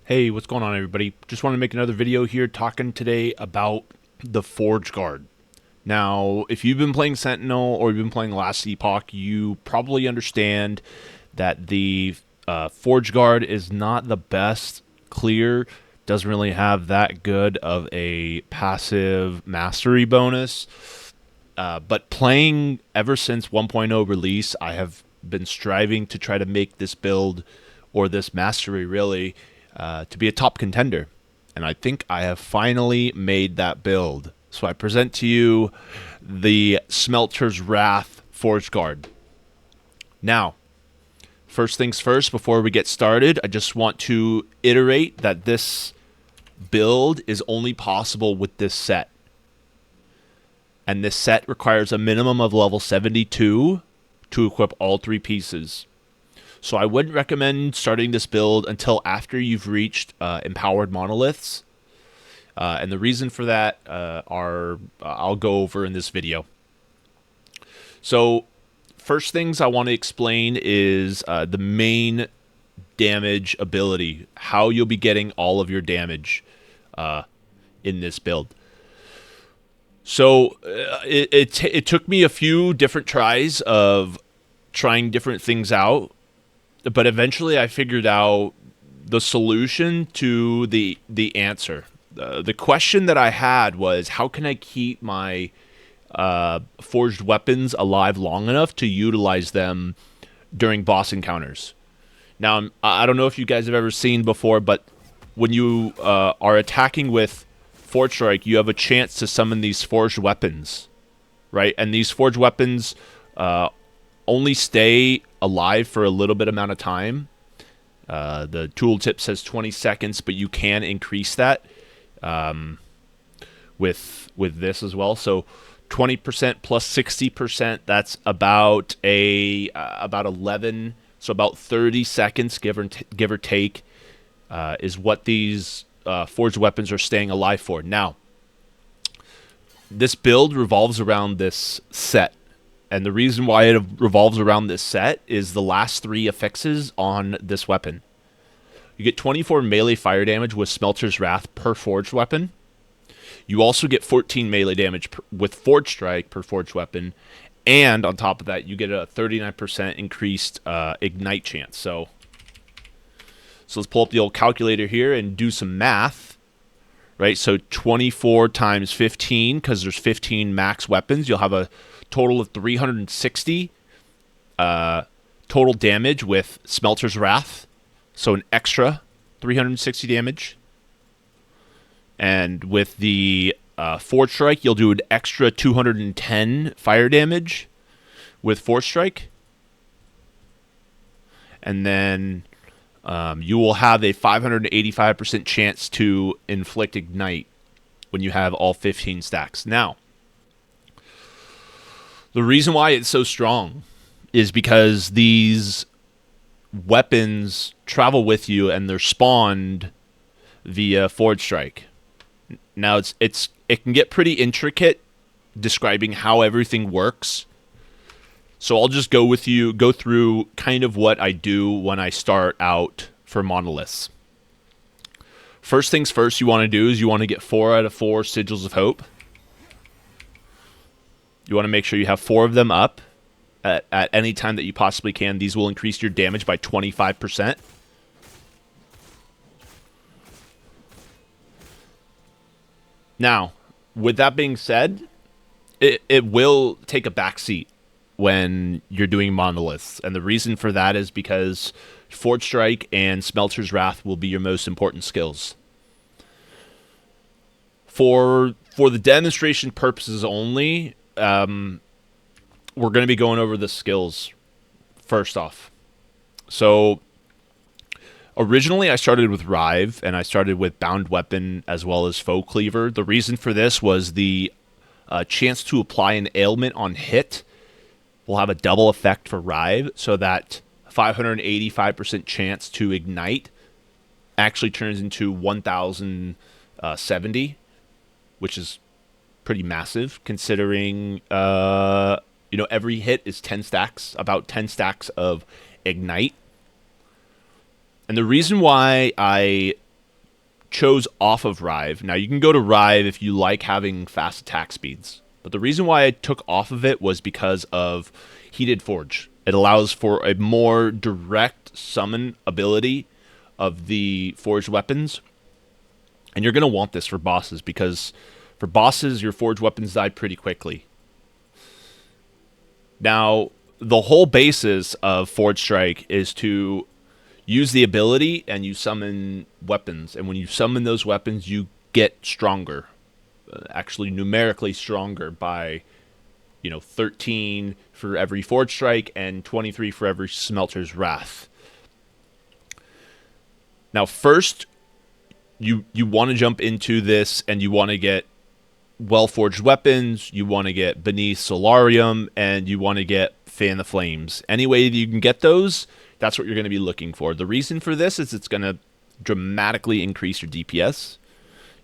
Hey, what's going on, everybody? Just want to make another video here talking today about the Forge Guard. Now, if you've been playing Sentinel or you've been playing Last Epoch, you probably understand that the Forge Guard is not the best clear, doesn't really have that good of a passive mastery bonus. But playing ever since 1.0 release, I have been striving to try to make this build, or this mastery really, to be a top contender. And I think I have finally made that build. So I present to you the Smelter's Wrath Forge Guard. Now, first things first, before we get started, I just want to iterate that this build is only possible with this set. And this set requires a minimum of level 72 to equip all three pieces. So I wouldn't recommend starting this build until after you've reached empowered monoliths. And the reason for that I'll go over in this video. So first things I want to explain is the main damage ability, how you'll be getting all of your damage in this build. So it took me a few different tries of trying different things out, but eventually I figured out the solution to the answer. The question that I had was, how can I keep my forged weapons alive long enough to utilize them during boss encounters? Now, I don't know if you guys have ever seen before, but when you are attacking with Forge Strike, you have a chance to summon these forged weapons, right? And these forged weapons only stay alive for a little bit amount of time. The tooltip says 20 seconds, but you can increase that with this as well. So 20% plus 60%, that's about about 11, so about 30 seconds, give or take, is what these forged weapons are staying alive for. Now, this build revolves around this set. And the reason why it revolves around this set is the last three affixes on this weapon. You get 24 melee fire damage with Smelter's Wrath per forged weapon. You also get 14 melee damage with Forge Strike per forged weapon. And on top of that, you get a 39% increased ignite chance. So let's pull up the old calculator here and do some math. Right, so 24 times 15, because there's 15 max weapons, you'll have a total of 360 total damage with Smelter's Wrath. So an extra 360 damage. And with the Forge Strike, you'll do an extra 210 fire damage with Forge Strike. And then you will have a 585% chance to inflict Ignite when you have all 15 stacks. Now, the reason why it's so strong is because these weapons travel with you and they're spawned via Forge Strike. Now, it can get pretty intricate describing how everything works. So I'll just go through kind of what I do when I start out for monoliths. First things first you want to do is you want to get 4 out of 4 Sigils of Hope. You want to make sure you have 4 of them up at any time that you possibly can. These will increase your damage by 25%. Now, with that being said, it will take a backseat when you're doing monoliths. And the reason for that is because Forge Strike and Smelter's Wrath will be your most important skills. For the demonstration purposes only, we're going to be going over the skills first off. So originally I started with Rive, and I started with Bound Weapon as well as Foe Cleaver. The reason for this was the chance to apply an ailment on hit will have a double effect for Rive, so that 585% chance to ignite actually turns into 1,070, which is pretty massive considering every hit is 10 stacks, about 10 stacks of ignite. And the reason why I chose off of Rive. Now, you can go to Rive if you like having fast attack speeds. But the reason why I took off of it was because of Heated Forge. It allows for a more direct summon ability of the forged weapons. And you're going to want this for bosses, because for bosses, your forged weapons die pretty quickly. Now, the whole basis of Forge Strike is to use the ability and you summon weapons. And when you summon those weapons, you get stronger. Actually, numerically stronger by, 13 for every Forge Strike and 23 for every Smelter's Wrath. Now, first, you want to jump into this and you want to get well-forged weapons, you want to get Beneath Solarium, and you want to get Fan the Flames. Any way that you can get those, that's what you're going to be looking for. The reason for this is it's going to dramatically increase your DPS.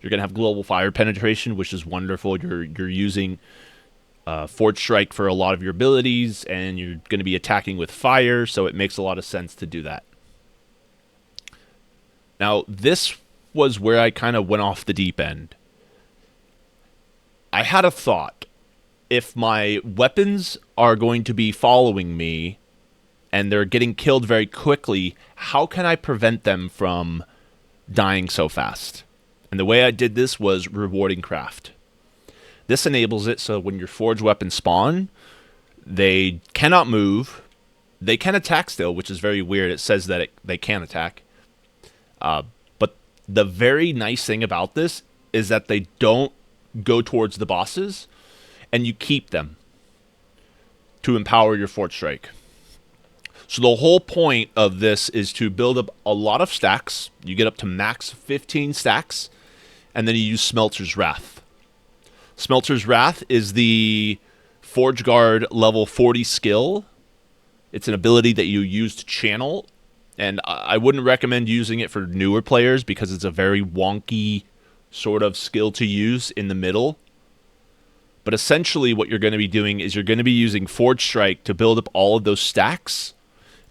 You're going to have Global Fire Penetration, which is wonderful. You're using Forge Strike for a lot of your abilities, and you're going to be attacking with fire, so it makes a lot of sense to do that. Now, this was where I kind of went off the deep end. I had a thought. If my weapons are going to be following me and they're getting killed very quickly, how can I prevent them from dying so fast? And the way I did this was rewarding craft. This enables it so when your forged weapons spawn, they cannot move. They can attack still, which is very weird. It says that they can attack. But the very nice thing about this is that they don't go towards the bosses, and you keep them to empower your Forge Strike. So the whole point of this is to build up a lot of stacks. You get up to max 15 stacks, and then you use Smelter's Wrath. Smelter's Wrath is the Forge Guard level 40 skill. It's an ability that you use to channel, and I wouldn't recommend using it for newer players because it's a very wonky sort of skill to use in the middle. But essentially what you're going to be doing is you're going to be using Forge Strike to build up all of those stacks,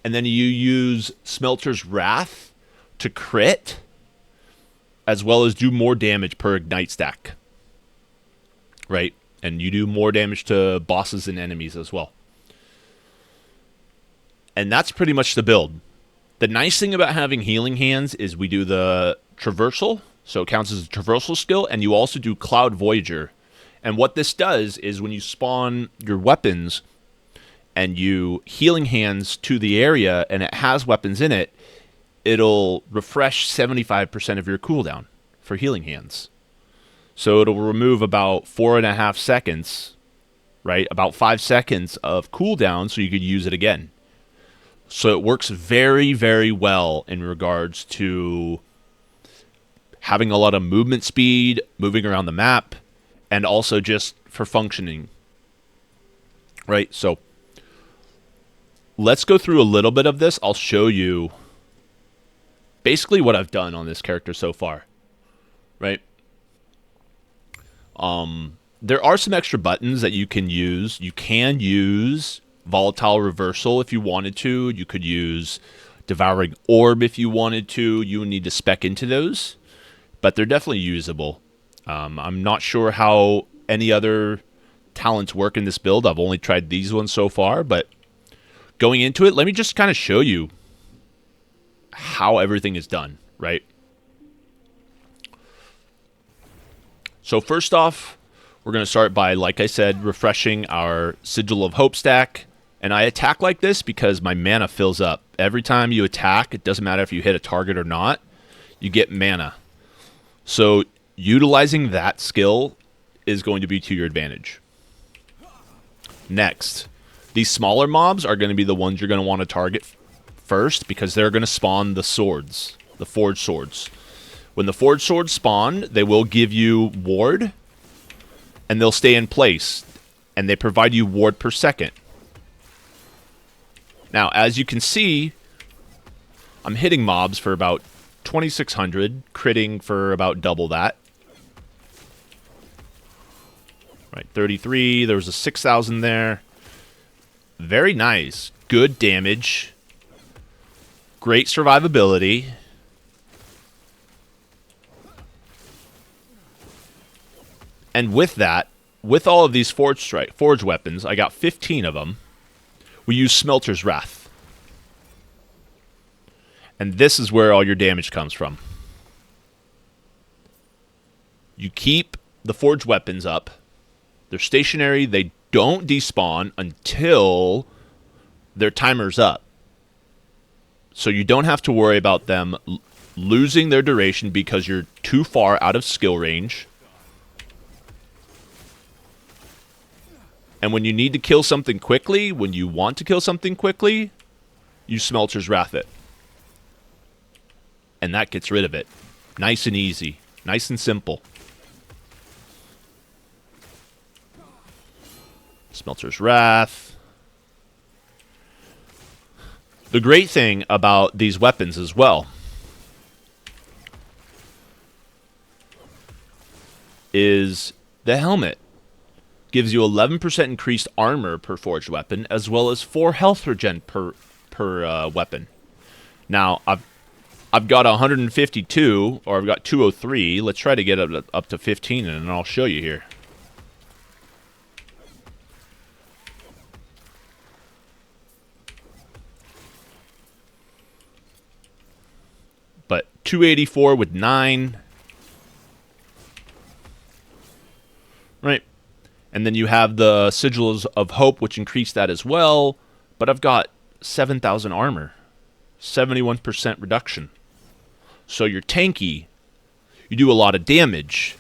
and then you use Smelter's Wrath to crit, as well as do more damage per ignite stack. Right? And you do more damage to bosses and enemies as well. And that's pretty much the build. The nice thing about having Healing Hands is we do the Traversal, so it counts as a traversal skill, and you also do Cloud Voyager. And what this does is when you spawn your weapons and you Healing Hands to the area and it has weapons in it, it'll refresh 75% of your cooldown for Healing Hands. So it'll remove about 4.5 seconds, right? About 5 seconds of cooldown so you could use it again. So it works very, very well in regards to having a lot of movement speed, moving around the map, and also just for functioning. Right? So let's go through a little bit of this. I'll show you basically what I've done on this character so far. Right? There are some extra buttons that you can use. You can use Volatile Reversal if you wanted to. You could use Devouring Orb if you wanted to. You would need to spec into those, but they're definitely usable. I'm not sure how any other talents work in this build. I've only tried these ones so far, but going into it, let me just kind of show you how everything is done, right? So first off, we're going to start by, like I said, refreshing our Sigil of Hope stack. And I attack like this because my mana fills up. Every time you attack, it doesn't matter if you hit a target or not, you get mana. So utilizing that skill is going to be to your advantage. Next, these smaller mobs are going to be the ones you're going to want to target first because they're going to spawn the swords, the forged swords. When the forged swords spawn, they will give you ward, and they'll stay in place, and they provide you ward per second. Now, as you can see, I'm hitting mobs for about 2,600, critting for about double that. Right, 33, there was a 6,000 there. Very nice. Good damage. Great survivability. And with that, with all of these forge weapons, I got 15 of them. We use Smelter's Wrath. And this is where all your damage comes from. You keep the forge weapons up. They're stationary. They don't despawn until their timer's up. So you don't have to worry about them losing their duration because you're too far out of skill range. And when you need to kill something quickly, when you want to kill something quickly, you Smelter's Wrath it. And that gets rid of it. Nice and easy. Nice and simple. Smelter's Wrath. The great thing about these weapons as well is the helmet. Gives you 11% increased armor per forged weapon, as well as 4 health regen per weapon. Now, I've got 152, or I've got 203. Let's try to get up to 15, and then I'll show you here. But 284 with 9. Right. And then you have the Sigils of Hope, which increase that as well. But I've got 7,000 armor. 71% reduction. So you're tanky. You do a lot of damage.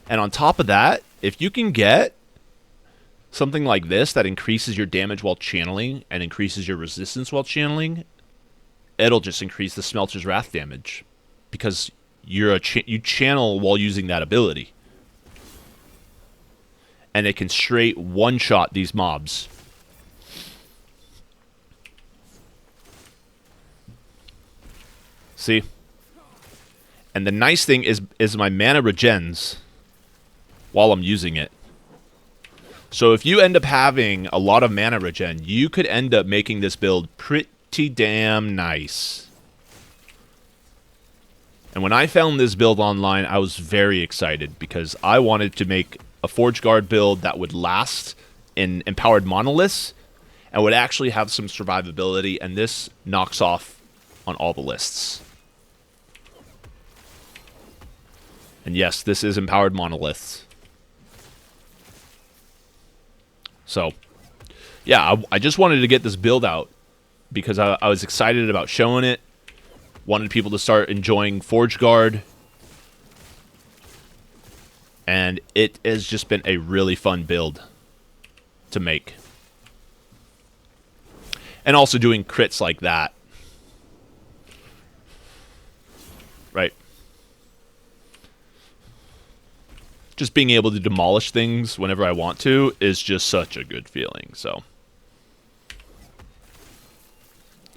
And on top of that, if you can get something like this that increases your damage while channeling and increases your resistance while channeling, it'll just increase the Smelter's Wrath damage. Because you channel while using that ability. And it can straight one-shot these mobs. See? And the nice thing is my mana regens while I'm using it. So if you end up having a lot of mana regen, you could end up making this build pretty damn nice. And when I found this build online, I was very excited because I wanted to make a Forge Guard build that would last in empowered monoliths and would actually have some survivability, and this knocks off on all the lists. And yes, this is empowered monoliths. So, yeah, I just wanted to get this build out because I was excited about showing it. Wanted people to start enjoying Forge Guard. And it has just been a really fun build to make. And also doing crits like that. Right. Just being able to demolish things whenever I want to is just such a good feeling. So,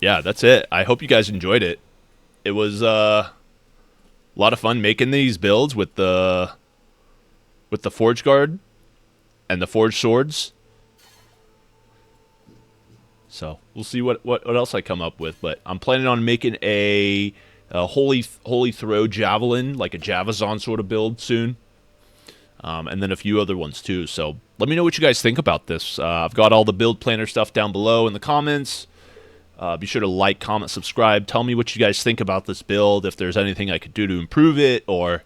yeah, that's it. I hope you guys enjoyed it. It was a lot of fun making these builds with the Forge Guard and the Forged Swords. So we'll see what else I come up with. But I'm planning on making a Holy Throw Javelin, like a Javazon sort of build soon. And then a few other ones too. So let me know what you guys think about this. I've got all the build planner stuff down below in the comments. Be sure to like, comment, subscribe. Tell me what you guys think about this build, if there's anything I could do to improve it, or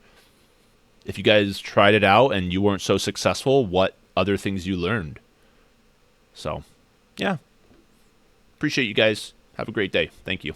if you guys tried it out and you weren't so successful, what other things you learned. So, yeah. Appreciate you guys. Have a great day. Thank you.